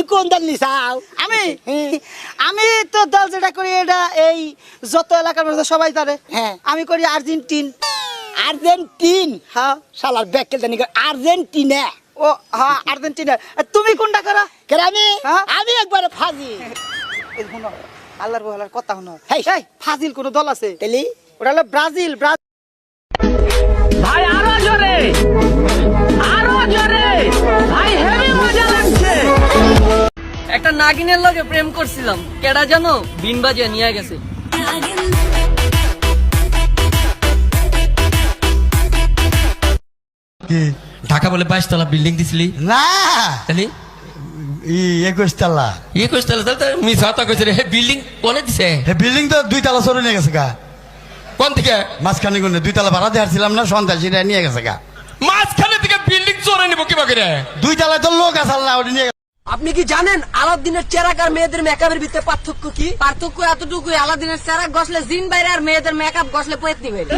তুমি কোন দল নিছাও? আমি আমি তো দল যেটা করি এটা এই যত এলাকার মধ্যে সবাই জানে। হ্যাঁ। আমি করি আর্জেন্টিন। আর্জেন্টিন। হ্যাঁ। শালার ব্যাককেল জানি আর্জেন্টিনা। ও হ্যাঁ আর্জেন্টিনা। তুমি কোনটা করো? কেন আমি হ্যাঁ? আমি একবারে ফাজি। এই শুনো, আল্লাহর বলার কথা শুনো। হেই। এই ফাজিল কোন দল আছে? তেলি ওটা হলো ব্রাজিল। ভাই আরো জোরে, আরো জোরে, ভাই হেভি মজা লাগছে। একটা নাগিনের লগে প্রেম করছিলাম, কেডা জানো বিন বাজিয়ে নিয়ে গেছে। কি ঢাকা বলে 22 তলা বিল্ডিং দিছিলি না তাহলে 21 তলা 21 তলা তাহলে মিস হতা কইছে রে বিল্ডিং কোনে দিছে হে বিল্ডিং তো 2 তলা সরে নিয়ে গেছে গা কোন থেকে মাঝখানে কোন 2 তলা ভাড়া দেখাছিলাম না সন্ত্রাসীরা নিয়ে গেছে গা মাঝখানে থেকে বিল্ডিং চোরে নিব কি বাকি রে 2 তলায় তো লোক আসাল না ওটা নিয়ে আপনি কি জানেন আলাদিনের চেরাক আর মেয়েদের মেকআপের ভিতরে পার্থক্য কি? পার্থক্য এতটুকুই, আলাদিনের চেরাক গসলে জিন বাইরে আর মেয়েদের মেকআপ গসলে পয়েতনি বাইরে।